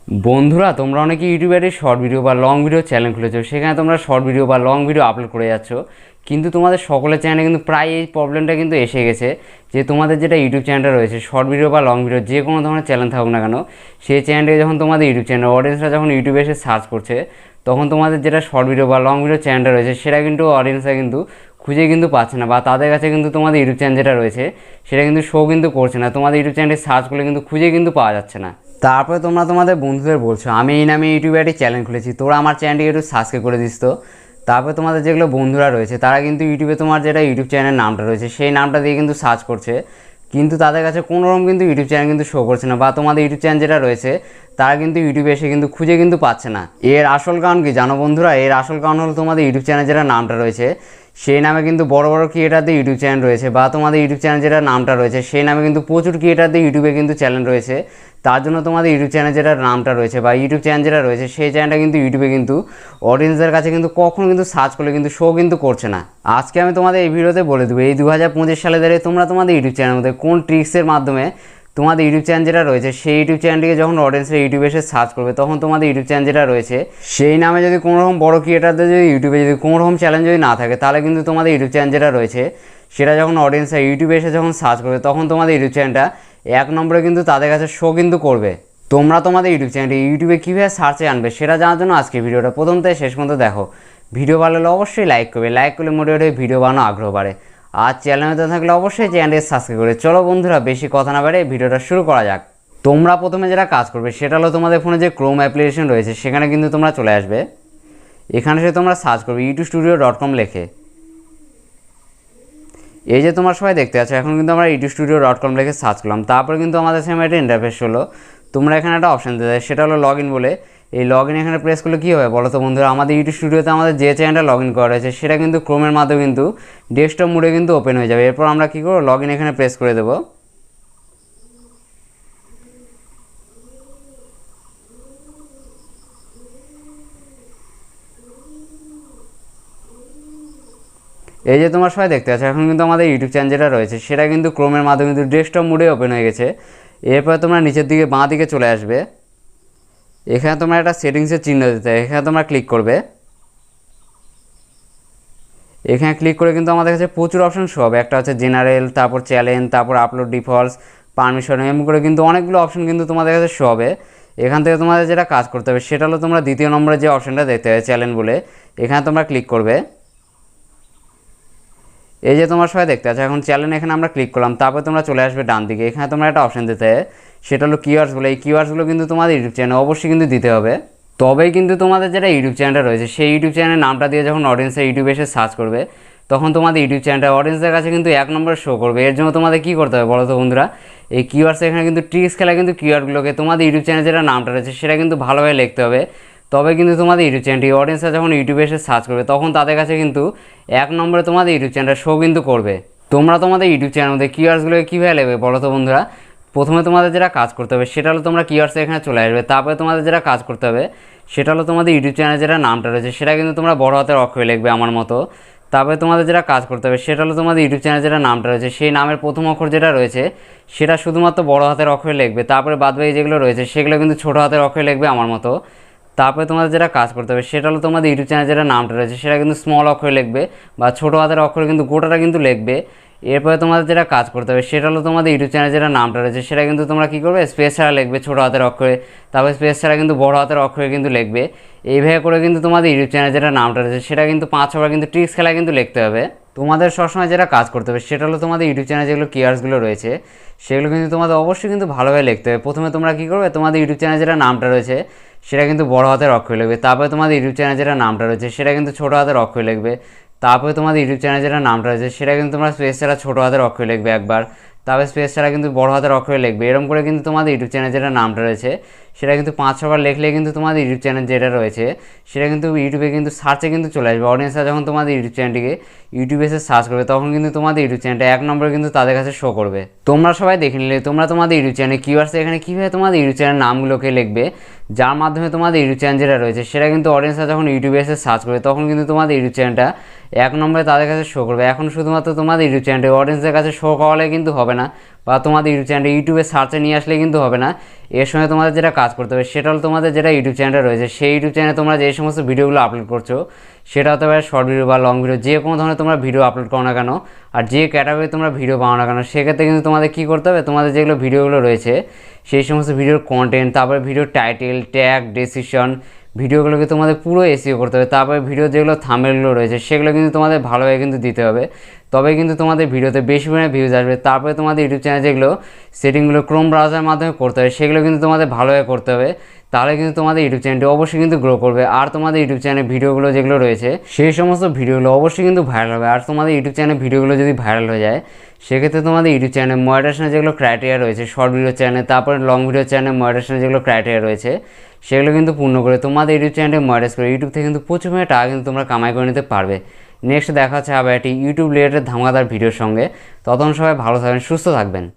বন্ধুরা, তোমরা অনেকে ইউটিউবে শর্ট ভিডিও বা লং ভিডিও চ্যানেল খুলেছো, সেখানে তোমরা শর্ট ভিডিও বা লং ভিডিও আপলোড করে যাচ্ছ, কিন্তু তোমাদের সকলের চ্যানেলে কিন্তু প্রায় এই প্রবলেমটা কিন্তু এসে গেছে যে তোমাদের যেটা ইউটিউব চ্যানেলটা রয়েছে, শর্ট ভিডিও বা লং ভিডিও যে কোনো ধরনের চ্যানেল থাকুক না কেন, সেই চ্যানেলটাকে যখন তোমাদের ইউটিউব চ্যানেল অডিয়েন্সরা যখন ইউটিউবে এসে সার্চ করছে, তখন তোমাদের যেটা শর্ট ভিডিও বা লং ভিডিও চ্যানেলটা রয়েছে সেটা কিন্তু অডিয়েন্সরা কিন্তু খুঁজে কিন্তু পাচ্ছে না, বা তাদের কাছে কিন্তু তোমাদের ইউটিউব চ্যানেল যেটা রয়েছে সেটা কিন্তু শো কিন্তু করছে না। তোমাদের ইউটিউব চ্যানেলটি সার্চ করলে কিন্তু খুঁজে কিন্তু পাওয়া যাচ্ছে না। তারপরে তোমরা তোমাদের বন্ধুদের বলছো আমি এই নামে ইউটিউবে একটি চ্যানেল খুলেছি, তোরা আমার চ্যানেলটিকে একটু সাবস্ক্রাইব করে দিস তো। তারপরে তোমাদের যেগুলো বন্ধুরা রয়েছে তারা কিন্তু ইউটিউবে তোমার যেটা ইউটিউব চ্যানেলের নামটা রয়েছে সেই নামটা দিয়ে কিন্তু সার্চ করছে, কিন্তু তাদের কাছে কোনোরকম কিন্তু ইউটিউব চ্যানেল কিন্তু শো করছে না, বা তোমাদের ইউটিউব চ্যানেল যেটা রয়েছে তারা কিন্তু ইউটিউবে এসে কিন্তু খুঁজে কিন্তু পাচ্ছে না। এর আসল কারণ কি জানো বন্ধুরা? এর আসল কারণ হলো তোমাদের ইউটিউব চ্যানেল যেটা নামটা রয়েছে সেই নামে কিন্তু বড় বড় ক্রিয়েটারদের ইউটিউব চ্যানেল রয়েছে, বা তোমাদের ইউটিউব চ্যানেল যেটা নামটা রয়েছে সেই নামে কিন্তু প্রচুর ক্রিয়েটারদের ইউটিউবে কিন্তু চ্যানেল রয়েছে। তার জন্য তোমাদের ইউটিউব চ্যানেল যেটা নামটা রয়েছে বা ইউটিউব চ্যানেল যেটা রয়েছে সেই চ্যানেলটা কিন্তু ইউটিউবে কিন্তু অডিয়েন্সদের কাছে কিন্তু কখনো কিন্তু সার্চ করলে কিন্তু শো কিন্তু করছে না। আজকে আমি তোমাদের এই ভিডিওতে বলে দেবো এই 2025 সালে দাঁড়িয়ে তোমরা তোমাদের ইউটিউব চ্যানেলের মধ্যে কোন ট্রিক্সের মাধ্যমে তোমাদের ইউটিউব চ্যানেল যেটা রয়েছে সেই ইউটিউব চ্যানেলটিকে যখন অডিয়েন্সরা ইউটিউবে এসে সার্চ করবে, তখন তোমাদের ইউটিউব চ্যানেল যেটা রয়েছে সেই নামে যদি কোনোরকম বড় ক্রিয়েটারদের যদি ইউটিউবে যদি কোনোরকম চ্যানেল যদি না থাকে, তাহলে কিন্তু তোমাদের ইউটিউব চ্যানেল যেটা রয়েছে সেটা যখন অডিয়েন্সরা ইউটিউবে এসে যখন সার্চ করবে, তখন তোমাদের ইউটিউব চ্যানেলটা এক নম্বরে কিন্তু তাদের কাছে শো কিন্তু করবে। তোমরা তোমাদের ইউটিউব চ্যানেলটি ইউটিউবে কীভাবে সার্চে আনবে সেটা জানার জন্য আজকে ভিডিওটা প্রথম থেকে শেষ পর্যন্ত দেখো। ভিডিও ভালো লাগলে অবশ্যই লাইক করবে, লাইক করলে মোটিভেট হয়ে ভিডিও বানানো আগ্রহ বাড়ে। আর চ্যানেলে থাকলে অবশ্যই চ্যানেলটি সাবস্ক্রাইব করে। চলো বন্ধুরা, বেশি কথা না বাড়ে ভিডিওটা শুরু করা যাক। তোমরা প্রথমে যেটা কাজ করবে সেটা হলো তোমাদের ফোনে যে ক্রোম অ্যাপ্লিকেশন রয়েছে সেখানে কিন্তু তোমরা চলে আসবে। এখানে সে তোমরা সার্চ করবে youtube-studio.com লিখে। এই যে তোমার সবাই দেখতে পাচ্ছ, এখন কিন্তু আমরা youtube-studio.com লিখে সার্চ করলাম। তারপরে কিন্তু আমাদের সামনে একটা ইন্টারফেস হলো। তোমরা এখানে একটা অপশান দিতে দেয়, সেটা হলো লগ ইন বলে। এই লগ ইন এখানে প্রেস করলে কী হবে বলো তো বন্ধুরা? আমাদের ইউটিউব স্টুডিওতে আমাদের যে চ্যানেলটা লগ ইন করা রয়েছে সেটা কিন্তু ক্রোমের মাধ্যমে কিন্তু ডেস্কটপ মোডে কিন্তু ওপেন হয়ে যাবে। এরপর আমরা কী করবো, লগ ইন এখানে প্রেস করে দেবো। এই যে তোমার সবাই দেখতে পাচ্ছ, এখন কিন্তু আমাদের ইউটিউব চ্যানেল যেটা রয়েছে সেটা কিন্তু ক্রোমের মাধ্যমে কিন্তু ডেস্কটপ মোডে ওপেন হয়ে গেছে। এরপরে তোমরা নিচের দিকে বাঁ দিকে চলে আসবে। এখানে তোমরা একটা সেটিংসের চিহ্ন দিতে হয়, এখানে তোমরা ক্লিক করবে। এখানে ক্লিক করে কিন্তু আমাদের কাছে প্রচুর অপশন শো হবে। একটা হচ্ছে জেনারেল, তারপর চ্যালেঞ্জ, তারপর আপলোড ডিফল্টস, পারমিশন, এমন করে কিন্তু অনেকগুলো অপশন কিন্তু তোমাদের কাছে শো হবে। এখান থেকে তোমাদের যেটা কাজ করতে হবে সেটা হলো তোমরা দ্বিতীয় নম্বরে যে অপশনটা দেখতে হবে চ্যালেঞ্জ বলে, এখানে তোমরা ক্লিক করবে। এই যে তোমার সবাই দেখতে আছে, এখন চ্যানেল এখানে আমরা ক্লিক করলাম। তারপর তোমরা চলে আসবে ডান দিকে, এখানে তোমরা একটা অপশন দিতে হবে, সেটা হলো কিওয়ার্ডস বলে। এই কিওয়ার্ডসগুলো কিন্তু তোমাদের ইউটিউব চ্যানেলে অবশ্যই কিন্তু দিতে হবে, তবেই কিন্তু তোমাদের যেটা ইউটিউব চ্যানেলটা রয়েছে সেই ইউটিউব চ্যানেলের নামটা দিয়ে যখন অডিয়েন্সে ইউটিউবে এসে সার্চ করবে, তখন তোমাদের ইউটিউব চ্যানেলটা অডিয়েন্সের কাছে কিন্তু এক নম্বরে শো করবে। এর জন্য তোমাদের কী করতে হবে বলো তো বন্ধুরা? এই কিওয়ার্ডস এখানে কিন্তু ট্রিক্স খেলা কিন্তু কিওয়ার্ডগুলোকে তোমাদের ইউটিউব চ্যানেল যেটা নামটা রয়েছে সেটা কিন্তু ভালোভাবে লিখতে হবে, তবে কিন্তু তোমাদের ইউটিউব চ্যানেলটি অডিয়েন্সরা যখন ইউটিউবে এসে সার্চ করবে তখন তাদের কাছে কিন্তু এক নম্বরে তোমাদের ইউটিউব চ্যানেলটা শো কিন্তু করবে। তোমরা তোমাদের ইউটিউব চ্যানেলের মধ্যে কিওয়ার্ডসগুলোকে কীভাবে নেবে বলো তো বন্ধুরা? প্রথমে তোমাদের যেটা কাজ করতে হবে সেটা হলো তোমরা কিওয়ার্ডসে এখানে চলে আসবে। তারপরে তোমাদের যেটা কাজ করতে হবে সেটা হলো তোমাদের ইউটিউব চ্যানেলের যেটা নামটা রয়েছে সেটা কিন্তু তোমরা বড় হাতের অক্ষরে লিখবে আমার মতো। তারপরে তোমাদের যেটা কাজ করতে হবে সেটা হলো তোমাদের ইউটিউব চ্যানেলের যেটা নামটা রয়েছে সেই নামের প্রথম অক্ষর যেটা রয়েছে সেটা শুধুমাত্র বড় হাতের অক্ষরে লিখবে। তারপরে বাদবাকি যেগুলো রয়েছে সেগুলো কিন্তু ছোটো হাতের অক্ষরে লিখবে আমার মতো। তারপরে তোমাদের যেটা কাজ করতে হবে সেটা হলো তোমাদের ইউটিউব চ্যানেল যেটা নামটা রয়েছে সেটা কিন্তু স্মল অক্ষরে লিখবে, বা ছোটো হাতের অক্ষরে কিন্তু গোটাটা কিন্তু লিখবে। এরপরে তোমাদের যেটা কাজ করতে হবে সেটা হলো তোমাদের ইউটিউব চ্যানেল যেটা নামটা রয়েছে সেটা কিন্তু তোমরা কী করবে, স্পেস ছাড়া লিখবে ছোটো হাতের অক্ষরে, তারপরে স্পেস ছাড়া কিন্তু বড় হাতের অক্ষরে কিন্তু লিখবে। এইভাবে করে কিন্তু তোমাদের ইউটিউব চ্যানেল যেটা নামটা রয়েছে সেটা কিন্তু 5-6বার কিন্তু ট্রিক্স খেলা কিন্তু লিখতে হবে। তোমাদের সবসময় যেটা কাজ করতে হবে সেটা হলো তোমাদের ইউটিউব চ্যানেলে যেগুলো কিওয়ার্ডসগুলো রয়েছে সেগুলো কিন্তু তোমাদের অবশ্যই কিন্তু ভালোভাবে লিখতে হবে। প্রথমে তোমরা কী করবে, তোমাদের ইউটিউব চ্যানেল যেটা নামটা রয়েছে সেটা কিন্তু বড় হাতের অক্ষরে লিখবে। তারপরে তোমাদের ইউটিউব চ্যানেল যেটা নামটা রয়েছে সেটা কিন্তু ছোটো হাতের অক্ষরে লিখবে। তারপরে তোমাদের ইউটিউব চ্যানেল যেটা নামটা রয়েছে সেটা কিন্তু তোমরা স্পেস ছাড়া ছোটো হাতের অক্ষরে লিখবে একবার, তারপরে স্পেস ছাড়া কিন্তু বড় হাতের অক্ষরে লিখবে। এরকম করে কিন্তু তোমাদের ইউটিউব চ্যানেল যেটা নামটা রয়েছে সেটা কিন্তু 5-6বার লিখলে কিন্তু তোমাদের ইউটিউব চ্যানেল যেটা রয়েছে সেটা কিন্তু ইউটিউবে কিন্তু সার্চে কিন্তু চলে আসবে। অডিয়েন্সরা যখন তোমাদের ইউটিউব চ্যানেলটিকে ইউটিউবে এসে সার্চ করবে তখন কিন্তু তোমাদের ইউটিউব চ্যানেলটা এক নম্বরে কিন্তু তাদের কাছে শো করবে। তোমরা সবাই দেখে নিলে তোমরা তোমাদের ইউটিউব চ্যানেলে কিওয়ার্ডস এখানে কীভাবে তোমাদের ইউটিউব চ্যানেল নামগুলোকে লিখবে, যার মাধ্যমে তোমাদের ইউটিউব চ্যানেল যেটা রয়েছে সেটা কিন্তু অডিয়েন্সরা যখন ইউটিউবে এসে সার্চ করবে তখন কিন্তু তোমাদের ইউটিউব চ্যানেলটা এক নম্বরে তাদের কাছে শো করবে। এখন শুধুমাত্র তোমাদের ইউটিউব চ্যানেলটি অডিয়েন্সের কাছে শো করালে কিন্তু হবে না, বা তোমাদের ইউটিউব চ্যানেল ইউটিউবে সার্চে নিয়ে আসলে কিন্তু হবে না। এর সঙ্গে তোমাদের যেটা কাজ করতে হবে সেটা হলো তোমাদের যেটা ইউটিউব চ্যানেলটা রয়েছে সেই ইউটিউব চ্যানেলে তোমরা যে সমস্ত ভিডিওগুলো আপলোড করছো সেটা হতে পারে শর্ট ভিডিও বা লং ভিডিও, যে কোনো ধরনের তোমরা ভিডিও আপলোড করো না কেন আর যে ক্যাটাগরি তোমরা ভিডিও বানাও না কেন, সেক্ষেত্রে কিন্তু তোমাদের কী করতে হবে, তোমাদের যেগুলো ভিডিওগুলো রয়েছে সেই সমস্ত ভিডিওর কন্টেন্ট, তারপরে ভিডিওর টাইটেল, ট্যাগ, ডেসক্রিপশন, ভিডিওগুলোকে তোমাদের পুরো এসইও করতে হবে। তারপরে ভিডিও যেগুলো থাম্বনেলগুলো রয়েছে সেগুলো কিন্তু তোমাদের ভালোভাবে কিন্তু দিতে হবে, তবে কিন্তু তোমাদের ভিডিওতে বেশি পরিমাণে ভিউজ আসবে। তারপরে তোমাদের ইউটিউব চ্যানেল যেগুলো সেটিংগুলো ক্রোম ব্রাউজারের মাধ্যমে করতে হবে সেগুলো কিন্তু তোমাদের ভালোভাবে করতে হবে, তাহলে কিন্তু তোমাদের ইউটিউব চ্যানেলটি অবশ্যই কিন্তু গ্রো করবে। আর তোমাদের ইউটিউব চ্যানেলে ভিডিওগুলো যেগুলো রয়েছে সেই সমস্ত ভিডিওগুলো অবশ্যই কিন্তু ভাইরাল হবে। আর তোমাদের ইউটিউব চ্যানেলে ভিডিওগুলো যদি ভাইরাল হয়ে যায় সেক্ষেত্রে তোমাদের ইউটিউব চ্যানেলে মনিটাইজেশনের যেগুলো ক্রাইটেরিয়া রয়েছে, শর্ট ভিডিও চ্যানেল তারপরে লং ভিডিও চ্যানেলে মনিটাইজেশনের যেগুলো ক্রাইটেরিয়া রয়েছে সেগুলো কিন্তু পূর্ণ করে তোমাদের ইউটিউব চ্যানেলটি মনিটাইজ করে ইউটিউব থেকে কিন্তু প্রচুর পরিমাণে টাকা কিন্তু তোমরা কামাই করে নিতে পারবে। নেক্সট দেখা হচ্ছে আবার একটি ইউটিউব রিলেটেড ধামাকাদার ভিডিওর সঙ্গে। ততক্ষণ সবাই ভালো থাকবেন, সুস্থ থাকবেন।